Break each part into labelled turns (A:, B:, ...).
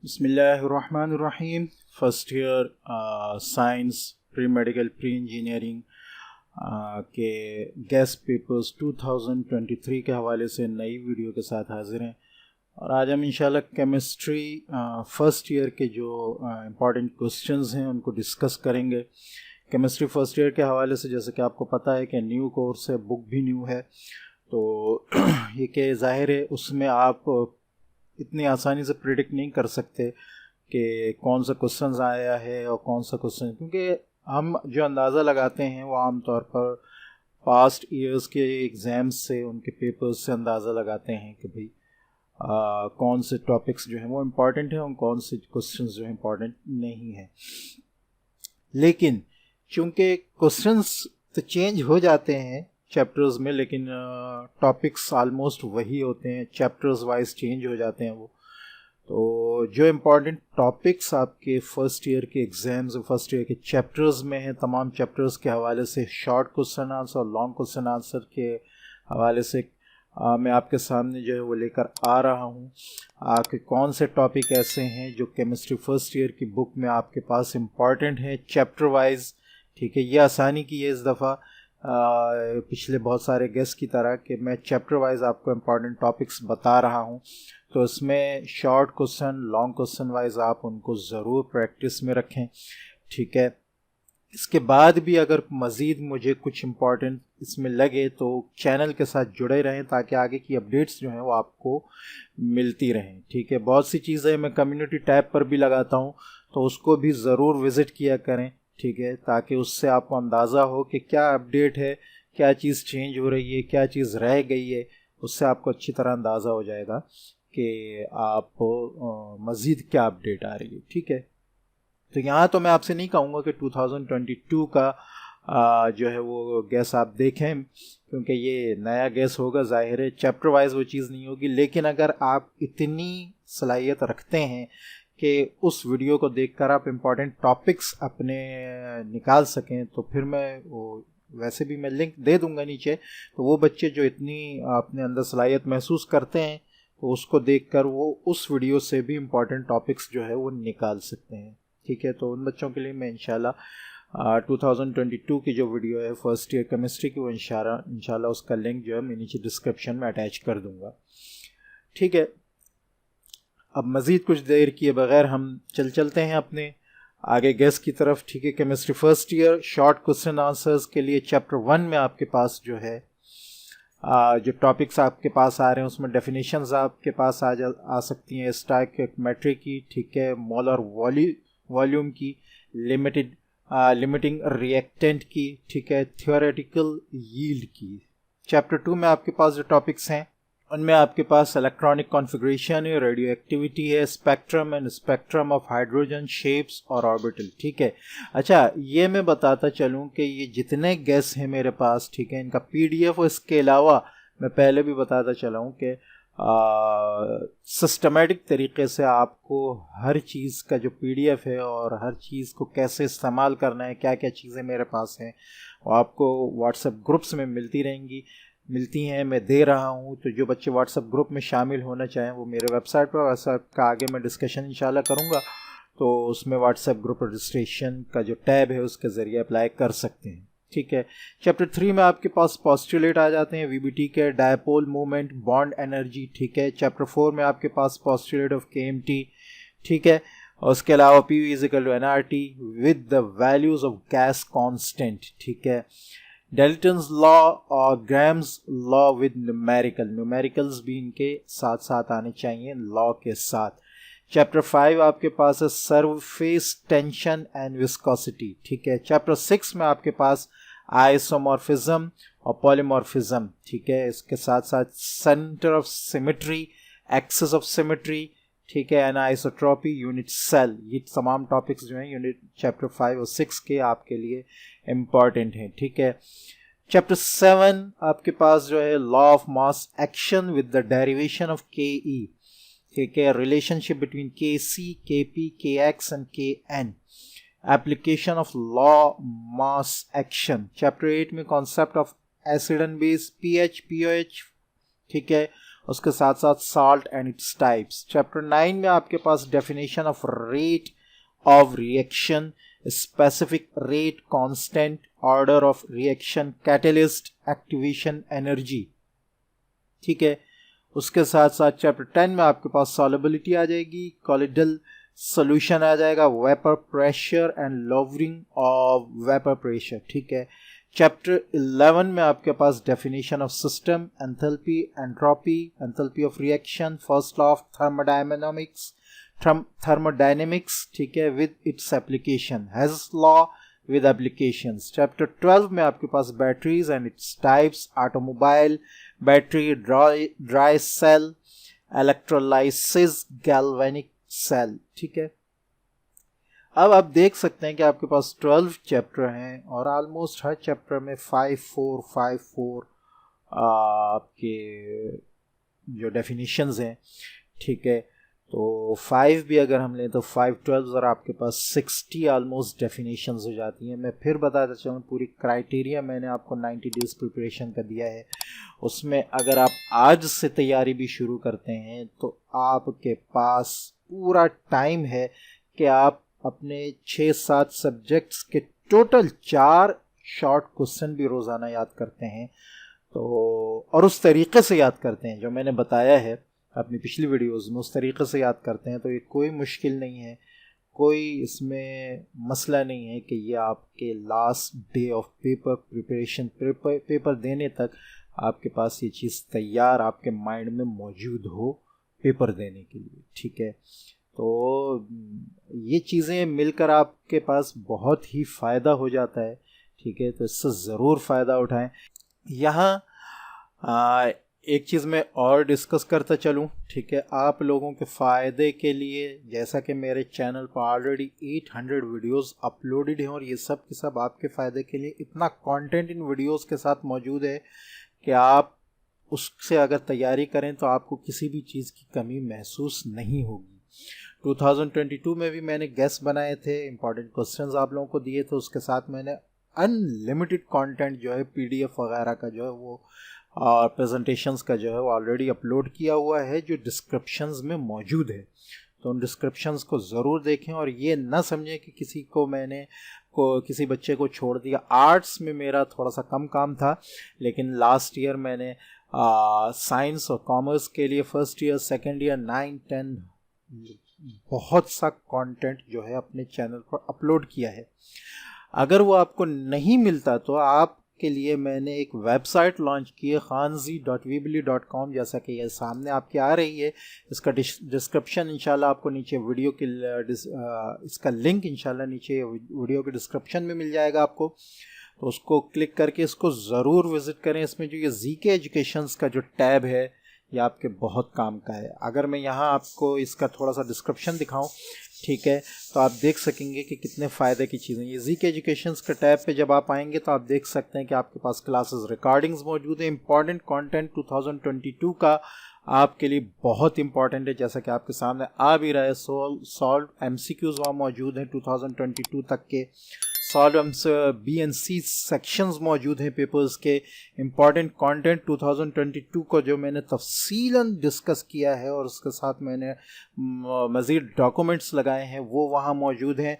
A: बिस्मिल्लाहिर्रहमानिर्रहीम। First year science pre medical pre engineering के guest papers 2023 के हवाले से नई वीडियो के साथ हाजिर हैं। और आज हम इंशाल्लाह केमिस्ट्री फर्स्ट ईयर के जो इम्पॉर्टेंट क्वेश्चंस हैं उनको डिस्कस करेंगे। केमिस्ट्री फर्स्ट ईयर के हवाले से जैसे कि आपको पता है कि न्यू कोर्स है, बुक भी न्यू है, तो ये कि ज़ाहिर है उसमें आप इतनी आसानी से प्रिडिक्ट नहीं कर सकते कि कौन सा क्वेश्चन आया है और कौन सा क्वेश्चन, क्योंकि हम जो अंदाज़ा लगाते हैं वो आमतौर पर पास्ट ईयर्स के एग्ज़ाम्स से, उनके पेपर्स से अंदाज़ा लगाते हैं कि भाई कौन से टॉपिक्स जो हैं वो इम्पॉर्टेंट हैं और कौन से क्वेश्चंस जो हैं इम्पॉर्टेंट नहीं हैं। लेकिन चूँकि क्वेश्चंस तो चेंज हो जाते हैं चैप्टर्स में, लेकिन टॉपिक्स आलमोस्ट वही होते हैं, चैप्टर्स वाइज चेंज हो जाते हैं वो। तो जो इम्पॉर्टेंट टॉपिक्स आपके फर्स्ट ईयर के एग्ज़ाम्स और फर्स्ट ईयर के चैप्टर्स में हैं, तमाम चैप्टर्स के हवाले से शॉर्ट क्वेश्चन आंसर और लॉन्ग क्वेश्चन आंसर के हवाले से मैं आपके सामने जो है वो लेकर आ रहा हूँ। आपके कौन से टॉपिक ऐसे हैं जो केमिस्ट्री फर्स्ट ईयर की बुक में आपके पास इम्पॉर्टेंट हैं चैप्टर वाइज। ठीक है, ये आसानी की है इस दफ़ा पिछले बहुत सारे गेस्ट की तरह कि मैं चैप्टर वाइज आपको इम्पॉर्टेंट टॉपिक्स बता रहा हूँ। तो इसमें short question long question wise आप उनको ज़रूर प्रैक्टिस में रखें। ठीक है, इसके बाद भी अगर मज़ीद मुझे कुछ इम्पॉर्टेंट इसमें लगे तो चैनल के साथ जुड़े रहें ताकि आगे की अपडेट्स जो हैं वो आपको मिलती रहें। ठीक है, बहुत सी चीज़ें मैं कम्युनिटी टैब पर भी लगाता हूँ, तो उसको भी ज़रूर विज़िट किया करें। ठीक है, ताकि उससे आपको अंदाज़ा हो कि क्या अपडेट है, क्या चीज़ चेंज हो रही है, क्या चीज़ रह गई है। उससे आपको अच्छी तरह अंदाज़ा हो जाएगा कि आप मज़ीद क्या अपडेट आ रही है। ठीक है, तो यहाँ तो मैं आपसे नहीं कहूँगा कि 2022 का जो है वो गैस आप देखें, क्योंकि ये नया गैस होगा, ज़ाहिर है चैप्टर वाइज वो चीज़ नहीं होगी। लेकिन अगर आप इतनी सलाहियत रखते हैं कि उस वीडियो को देखकर आप इम्पॉर्टेंट टॉपिक्स अपने निकाल सकें, तो फिर मैं वो वैसे भी मैं लिंक दे दूंगा नीचे, तो वो बच्चे जो इतनी अपने अंदर सलाहियत महसूस करते हैं तो उसको देखकर वो उस वीडियो से भी इम्पॉर्टेंट टॉपिक्स जो है वो निकाल सकते हैं। ठीक है, तो उन बच्चों के लिए मैं इंशाल्लाह 2022 की जो वीडियो है फर्स्ट ईयर केमिस्ट्री की, वो इंशाल्लाह उसका लिंक जो है मैं नीचे डिस्क्रिप्शन में अटैच कर दूंगा। ठीक है, अब मज़ीद कुछ देर किए बगैर हम चलते हैं अपने आगे गेस्ट की तरफ। ठीक है, chemistry first year short question answers के लिए चैप्टर 1 में आपके पास जो है जो टॉपिक्स आपके पास आ रहे हैं उसमें डेफिनेशंस आपके पास आ सकती हैं स्टोइकियोमेट्री की, ठीक है, मोलर वॉल्यूम की, लिमिटिंग रिएक्टेंट की, ठीक है, थ्योरेटिकल यील्ड की। चैप्टर 2 में आपके पास जो टॉपिक्स हैं उनमें आपके पास इलेक्ट्रॉनिक कॉन्फ़िगरेशन है, रेडियो एक्टिविटी है, spectrum and spectrum of hydrogen shapes और ऑर्बिटल। ठीक है, अच्छा ये मैं बताता चलूँ कि ये जितने गैस हैं मेरे पास, ठीक है, इनका पीडीएफ और इसके अलावा मैं पहले भी बताता चला हूँ कि सिस्टमेटिक तरीके से आपको हर चीज़ का जो पीडीएफ है और हर चीज़ को कैसे इस्तेमाल करना है, क्या क्या चीज़ें मेरे पास हैं, वो आपको व्हाट्सएप ग्रुप्स में मिलती हैं, मैं दे रहा हूँ। तो जो बच्चे व्हाट्सएप ग्रुप में शामिल होना चाहें वो मेरे वेबसाइट पर, व्हाट्सएप का आगे मैं डिस्कशन इंशाल्लाह करूँगा, तो उसमें व्हाट्सएप ग्रुप रजिस्ट्रेशन का जो टैब है उसके ज़रिए अप्लाई कर सकते हैं। ठीक है, चैप्टर 3 में आपके पास पोस्टुलेट आ जाते हैं, वीबीटी के, डायपोल मूवमेंट, बॉन्ड एनर्जी। ठीक है, चैप्टर 4 में आपके पास पोस्टुलेट ऑफ केएमटी। ठीक है, और उसके अलावा P V is equal to nRT with the values of gas constant. ठीक है, डेल्टन्स लॉ और ग्राम्स लॉ विद न्यूमेरिकल्स भी इनके साथ साथ आने चाहिए लॉ के साथ। चैप्टर 5 आपके पास है सरफेस टेंशन एंड विस्कोसिटी। ठीक है, चैप्टर 6 में आपके पास आइसोमॉर्फिज्म और पॉलीमॉर्फिज्म। ठीक है, इसके साथ साथ centre of symmetry, axis of symmetry, ठीक है, एनाइसोट्रॉपी, यूनिट सेल, ये तमाम टॉपिक्स जो हैं यूनिट चैप्टर 5 और 6 के आपके लिए इम्पॉर्टेंट हैं। ठीक है, चैप्टर 7 आपके पास जो है law of mass action with the derivation of के ई। ठीक है, रिलेशनशिप बिटवीन के सी, K P, K X and K N, application of law mass action. Chapter 8 में concept of acid and base, pH, pOH. ठीक है, उसके साथ साथ salt and its types. Chapter 9 में आपके पास definition of rate of reaction, specific rate, constant, order of reaction, catalyst, activation, energy. ठीक है, उसके साथ साथ चैप्टर 10 में आपके पास सॉल्युबिलिटी आ जाएगी, कॉलिडल सॉल्यूशन आ जाएगा, vapour pressure and lowering of vapour pressure. ठीक है, चैप्टर 11 में आपके पास definition of system, enthalpy, entropy, enthalpy of reaction, first law of thermodynamics, ठीक है, with its application, Hess law with applications. Chapter 12 में आपके पास batteries and its types, automobile battery, dry cell, electrolysis, galvanic cell. ठीक है, अब आप देख सकते हैं कि आपके पास 12 चैप्टर हैं और ऑलमोस्ट हर चैप्टर में 5-4 आपके जो डेफिनेशंस हैं। ठीक है, तो 5 भी अगर हम लें तो 5-12 और आपके पास 60 ऑलमोस्ट डेफिनेशंस हो जाती हैं। मैं फिर बताता चलूँ, पूरी क्राइटेरिया मैंने आपको 90 डेज़ प्रिपरेशन का दिया है। उसमें अगर आप आज से तैयारी भी शुरू करते हैं तो आपके पास पूरा टाइम है कि आप अपने 6-7 सब्जेक्ट्स के टोटल 4 शॉर्ट क्वेश्चन भी रोज़ाना याद करते हैं, तो और उस तरीक़े से याद करते हैं जो मैंने बताया है अपनी पिछली वीडियोस में, उस तरीक़े से याद करते हैं, तो ये कोई मुश्किल नहीं है, कोई इसमें मसला नहीं है कि ये आपके last day of paper preparation, paper देने तक आपके पास ये चीज़ तैयार आपके माइंड में मौजूद हो पेपर देने के लिए। ठीक है, तो ये चीज़ें मिलकर आपके पास बहुत ही फ़ायदा हो जाता है। ठीक है, तो इससे ज़रूर फ़ायदा उठाएं। यहाँ एक चीज़ मैं और डिस्कस करता चलूँ। ठीक है, आप लोगों के फ़ायदे के लिए, जैसा कि मेरे चैनल पर ऑलरेडी 800 वीडियोस अपलोडेड हैं और ये सब के सब आपके फ़ायदे के लिए, इतना कंटेंट इन वीडियोस के साथ मौजूद है कि आप उससे अगर तैयारी करें तो आपको किसी भी चीज़ की कमी महसूस नहीं होगी। 2022 में भी मैंने गेस्ट बनाए थे, इंपॉर्टेंट क्वेश्चंस आप लोगों को दिए थे, उसके साथ मैंने अनलिमिटेड कंटेंट जो है पीडीएफ वगैरह का जो है वो और प्रेजेंटेशंस का जो है वो ऑलरेडी अपलोड किया हुआ है, जो डिस्क्रिप्शंस में मौजूद है। तो उन डिस्क्रिप्शंस को ज़रूर देखें और ये ना समझें कि किसी बच्चे को छोड़ दिया। आर्ट्स में मेरा थोड़ा सा कम काम था, लेकिन लास्ट ईयर मैंने साइंस और कॉमर्स के लिए फर्स्ट ईयर, सेकेंड ईयर, 9, 10 बहुत सा कंटेंट जो है अपने चैनल पर अपलोड किया है। अगर वो आपको नहीं मिलता तो आपके लिए मैंने एक वेबसाइट लॉन्च की है, khanzi.weebly.com, जैसा कि ये सामने आपके आ रही है। इसका डिस्क्रिप्शन इंशाल्लाह आपको नीचे वीडियो के इसका लिंक इंशाल्लाह नीचे वीडियो के डिस्क्रिप्शन में मिल जाएगा आपको, तो उसको क्लिक करके इसको ज़रूर विज़िट करें। इसमें जो ये जीके एजुकेशंस का जो टैब है ये आपके बहुत काम का है। अगर मैं यहाँ आपको इसका थोड़ा सा डिस्क्रिप्शन दिखाऊं, ठीक है, तो आप देख सकेंगे कि कितने फ़ायदे की चीज़ें। ये जीके एजुकेशंस के टैब पे जब आप आएंगे तो आप देख सकते हैं कि आपके पास क्लासेस रिकॉर्डिंग्स मौजूद है। इंपॉर्टेंट कंटेंट 2022 का आपके लिए बहुत इंपॉर्टेंट है, जैसा कि आपके सामने आ भी रहा है। सॉल्व एमसीक्यूज़ वहाँ मौजूद हैं 2022 तक के। सॉल्व BNC सेक्शंस मौजूद हैं पेपर्स के। इम्पॉर्टेंट कंटेंट 2022 को जो मैंने तफसीलन डिस्कस किया है और उसके साथ मैंने मज़ीद डॉक्यूमेंट्स लगाए हैं वो वहाँ मौजूद हैं।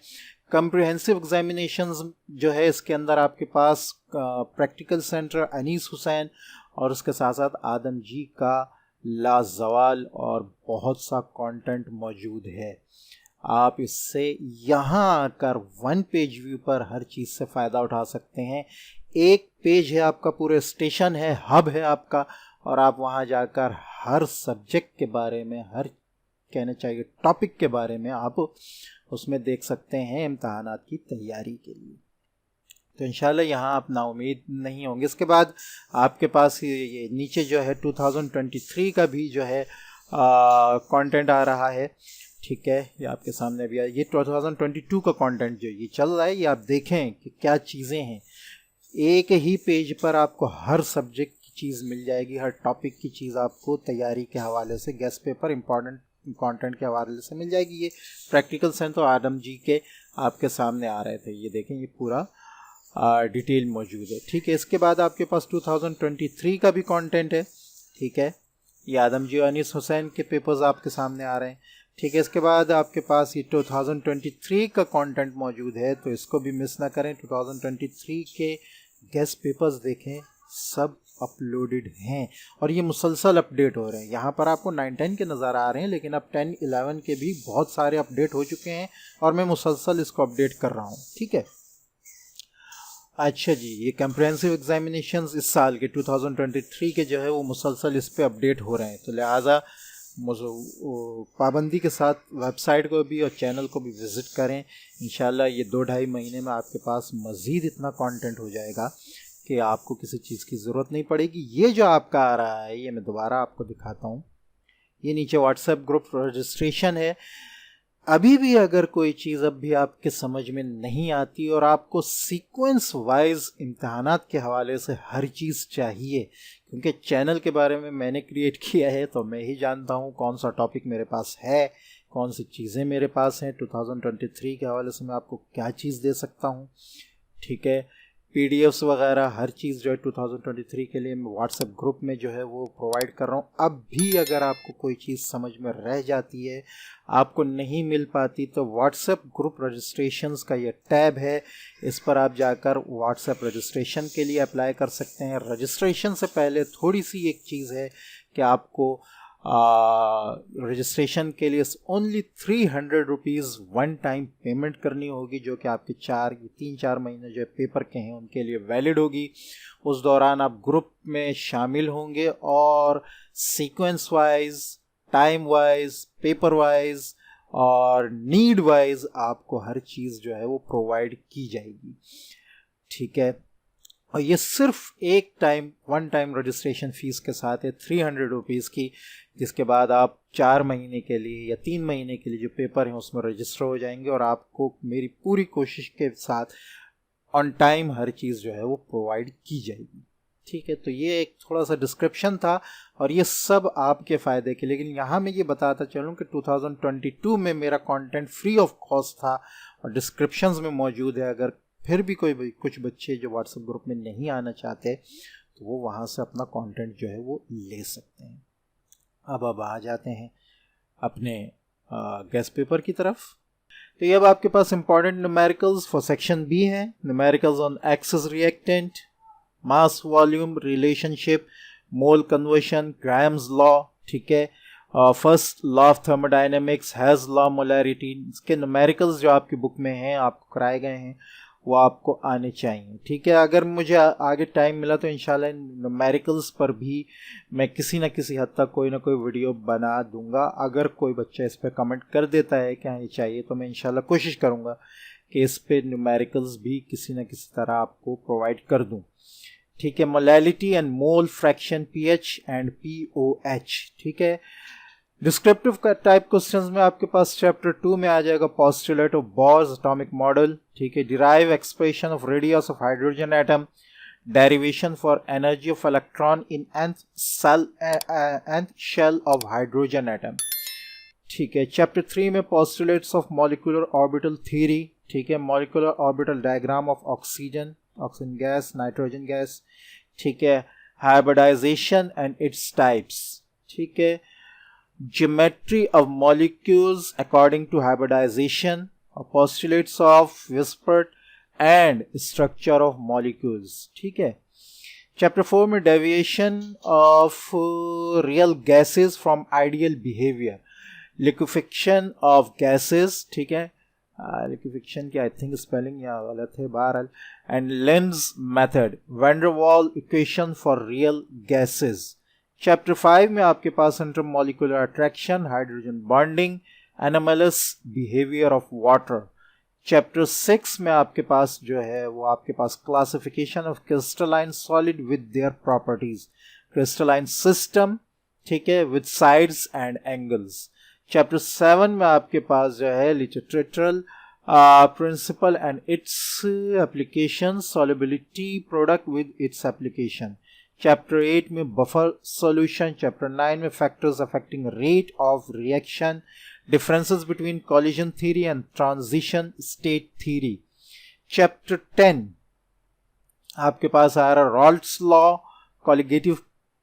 A: कम्प्रिहेंसिव एग्जामिनेशंस जो है इसके अंदर आपके पास प्रैक्टिकल सेंटर अनीस हुसैन और उसके साथ साथ आदम जी का लाजवाल और बहुत सा कंटेंट मौजूद है। आप इससे यहाँ आकर 1 पेज व्यू पर हर चीज़ से फ़ायदा उठा सकते हैं। एक पेज है आपका, पूरे स्टेशन है, हब है आपका, और आप वहाँ जाकर हर सब्जेक्ट के बारे में, हर कहना चाहिए टॉपिक के बारे में आप उसमें देख सकते हैं इम्तहानात की तैयारी के लिए। तो इंशाल्लाह यहाँ आप नाउम्मीद नहीं होंगे। इसके बाद आपके पास ये नीचे जो है 2023 का भी जो है कंटेंट आ रहा है। ठीक है, ये आपके सामने भी आया। ये 2022 का कंटेंट जो ये चल रहा है, ये आप देखें कि क्या चीज़ें हैं। एक ही पेज पर आपको हर सब्जेक्ट की चीज़ मिल जाएगी, हर टॉपिक की चीज़ आपको तैयारी के हवाले से, गेस्ट पेपर, इंपॉर्टेंट कंटेंट के हवाले से मिल जाएगी। ये प्रैक्टिकल सेंस तो आदम जी के आपके सामने आ रहे थे, ये देखें, ये पूरा डिटेल मौजूद है। ठीक है, इसके बाद आपके पास 2023 का भी कंटेंट है। ठीक है, ये आदम जी अनीस हुसैन के पेपर्स आपके सामने आ रहे हैं। ठीक है, इसके बाद आपके पास ये 2023 का कंटेंट मौजूद है, तो इसको भी मिस ना करें। 2023 के गेस्ट पेपर्स देखें, सब अपलोडेड हैं और ये मुसलसल अपडेट हो रहे हैं। यहाँ पर आपको 9-10 के नज़र आ रहे हैं, लेकिन अब 10-11 के भी बहुत सारे अपडेट हो चुके हैं और मैं मुसलसल इसको अपडेट कर रहा हूँ। ठीक है, अच्छा जी, ये कंप्रहेंसिव एग्जामिनेशंस इस साल के 2023 के जो है वो मुसलसल इस पे अपडेट हो रहे हैं, तो लिहाजा पाबंदी के साथ वेबसाइट को भी और चैनल को भी विज़िट करें। इंशाल्लाह ये 2-2.5 महीने में आपके पास मज़ीद इतना कंटेंट हो जाएगा कि आपको किसी चीज़ की ज़रूरत नहीं पड़ेगी। ये जो आपका आ रहा है, ये मैं दोबारा आपको दिखाता हूँ। ये नीचे व्हाट्सएप ग्रुप रजिस्ट्रेशन है। अभी भी अगर कोई चीज़ अब भी आपके समझ में नहीं आती और आपको सीक्वेंस वाइज इम्तहानात के हवाले से हर चीज़ चाहिए, क्योंकि चैनल के बारे में मैंने क्रिएट किया है तो मैं ही जानता हूँ कौन सा टॉपिक मेरे पास है, कौन सी चीज़ें मेरे पास हैं। 2023 के हवाले से मैं आपको क्या चीज़ दे सकता हूँ। ठीक है, पीडीएफ्स वगैरह हर चीज़ जो है 2023 के लिए मैं व्हाट्सएप ग्रुप में जो है वो प्रोवाइड कर रहा हूँ। अब भी अगर आपको कोई चीज़ समझ में रह जाती है, आपको नहीं मिल पाती, तो व्हाट्सएप ग्रुप रजिस्ट्रेशंस का ये टैब है, इस पर आप जाकर व्हाट्सएप रजिस्ट्रेशन के लिए अप्लाई कर सकते हैं। रजिस्ट्रेशन से पहले थोड़ी सी एक चीज़ है कि आपको रजिस्ट्रेशन के लिए only 300 rupees one time payment करनी होगी, जो कि आपके 3-4 महीने जो पेपर के हैं उनके लिए वैलिड होगी। उस दौरान आप ग्रुप में शामिल होंगे और sequence wise, time wise, paper wise और नीड वाइज आपको हर चीज़ जो है वो प्रोवाइड की जाएगी। ठीक है, और ये सिर्फ वन टाइम रजिस्ट्रेशन फ़ीस के साथ है 300 रुपीज़ की, जिसके बाद आप 4 महीने के लिए या 3 महीने के लिए जो पेपर हैं उसमें रजिस्टर हो जाएंगे और आपको मेरी पूरी कोशिश के साथ ऑन टाइम हर चीज़ जो है वो प्रोवाइड की जाएगी। ठीक है, तो ये एक थोड़ा सा डिस्क्रिप्शन था और ये सब आपके फ़ायदे के। लेकिन यहाँ मैं ये बताता चलूँ कि 2022 में मेरा कंटेंट फ्री ऑफ कॉस्ट था और डिस्क्रिप्शंस में मौजूद है। अगर फिर भी कुछ बच्चे जो व्हाट्सएप ग्रुप में नहीं आना चाहते तो वो वहाँ से अपना कंटेंट जो है वो ले सकते हैं। अब आ जाते हैं अपने गेस्ट पेपर की तरफ। तो ये अब आपके पास important numericals for section B हैं। Numericals on excess reactant, mass volume relationship, mole conversion, Graham's law. ठीक है, first law of thermodynamics, Hess law, molarity. इसके न्यूमेरिकल्स जो आपकी बुक में हैं, आपको कराए गए हैं, वो आपको आने चाहिए। ठीक है, अगर मुझे आगे टाइम मिला तो इंशाल्लाह न्यूमेरिकल्स पर भी मैं किसी न किसी हद तक कोई ना कोई वीडियो बना दूंगा। अगर कोई बच्चा इस पर कमेंट कर देता है कि हाँ ये चाहिए, तो मैं इंशाल्लाह कोशिश करूंगा कि इस पे न्यूमेरिकल्स भी किसी न किसी तरह आपको प्रोवाइड कर दूं। ठीक है, molality and mole fraction, pH and pOH. ठीक है, डिस्क्रिप्टिव का टाइप क्वेश्चंस में आपके पास चैप्टर 2 में आ जाएगा postulate of Bohr's atomic model. ठीक है, derive expression of radius of hydrogen atom, derivation for energy of electron in nth shell of hydrogen atom. ठीक है, चैप्टर 3 में postulates of molecular orbital theory. ठीक है, molecular orbital diagram of oxygen gas, nitrogen gas. ठीक है, hybridization and its types. ठीक है, geometry of molecules according to hybridization, postulates of Weisbart and structure of molecules. ठीक है, chapter 4 में deviation of real gases from ideal behaviour, liquefaction of gases. ठीक है, लिक्विफिक्शन की आई थिंक स्पेलिंग यहाँ गलत है, बहरहाल, and lens method, van der Waals equation for real gases. Chapter 5 में आपके पास intermolecular attraction, hydrogen bonding, anomalous behaviour of water. Chapter 6 में आपके पास जो है वो आपके पास classification of crystalline solid with their properties, crystalline system. ठीक है, with sides and angles. Chapter 7 में आपके पास जो है लिटरेचरल principle and its application, solubility product with its application. Chapter 8 में बफर सॉल्यूशन। चैप्टर 9 में factors affecting rate of reaction, differences between collision theory and transition state theory. Chapter 10 आपके पास आ रहा रॉल्ट्स लॉ, कॉलिगेटिव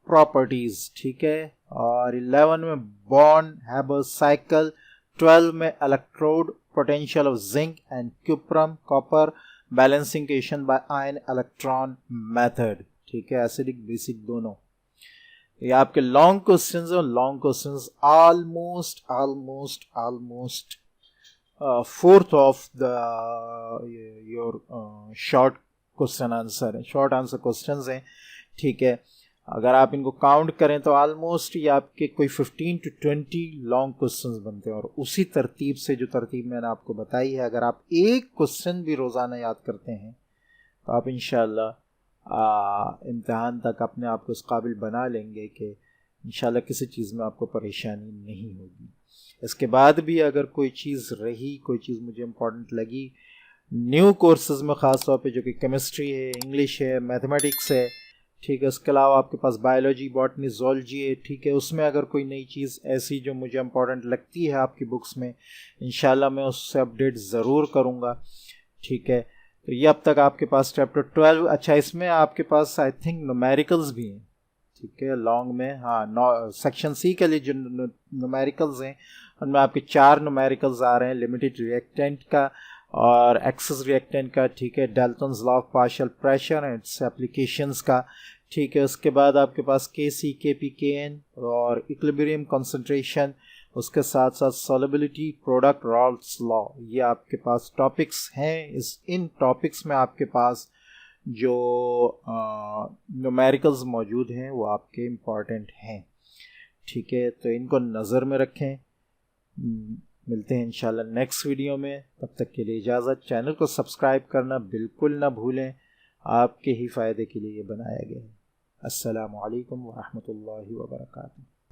A: प्रॉपर्टीज। ठीक है, और 11 में बॉन्ड हैबर साइकिल, 12 में electrode potential of zinc and cuprum copper balancing equation by ion electron method. ठीक है, acidic basic दोनों। ये आपके लॉन्ग क्वेश्चंस हैं। Long questions almost fourth of the your short question answer है, शॉर्ट आंसर क्वेश्चंस हैं। ठीक है, अगर आप इनको काउंट करें तो ऑलमोस्ट ये आपके कोई 15 to 20 लॉन्ग क्वेश्चंस बनते हैं। और उसी तरतीब से, जो तरतीब मैंने आपको बताई है, अगर आप एक क्वेश्चन भी रोज़ाना याद करते हैं तो आप इंशाल्लाह इम्तिहान तक अपने आप को इस काबिल बना लेंगे कि इंशाल्लाह किसी चीज़ में आपको परेशानी नहीं होगी। इसके बाद भी अगर कोई चीज़ रही, कोई चीज़ मुझे इम्पोर्टेंट लगी न्यू कोर्सेज में, ख़ास तौर पे जो कि केमिस्ट्री है, इंग्लिश है, मैथमेटिक्स है, ठीक है, उसके अलावा आपके पास बायोलॉजी, बॉटनी, ज़ूलॉजी है, ठीक है, उसमें अगर कोई नई चीज़ ऐसी जो मुझे इम्पोर्टेंट लगती है आपकी बुक्स में, इंशाल्लाह मैं उससे अपडेट ज़रूर करूँगा। ठीक है, तो ये अब तक आपके पास चैप्टर 12। अच्छा, इसमें आपके पास आई थिंक न्यूमेरिकल्स भी हैं। ठीक है, लॉन्ग में, हाँ, सेक्शन सी के लिए जो न्यूमेरिकल्स हैं उनमें आपके 4 न्यूमेरिकल्स आ रहे हैं, लिमिटेड रिएक्टेंट का और एक्सेस रिएक्टेंट का। ठीक है, Dalton's law of partial pressure and it's applications का। ठीक है, उसके बाद आपके पास KC, KP, KN और इक्विलिब्रियम कंसंट्रेशन, उसके साथ साथ सॉल्युबिलिटी, प्रोडक्ट, रॉल्स लॉ, ये आपके पास टॉपिक्स हैं। इन टॉपिक्स में आपके पास जो न्यूमेरिकल्स मौजूद हैं वो आपके इम्पॉर्टेंट हैं। ठीक है, तो इनको नज़र में रखें। मिलते हैं इंशाल्लाह नेक्स्ट वीडियो में, तब तक के लिए इजाज़त। चैनल को सब्सक्राइब करना बिल्कुल ना भूलें, आपके ही फ़ायदे के लिए ये बनाया गया है। अस्सलामु अलैकुम व रहमतुल्लाहि व बरकातुहू।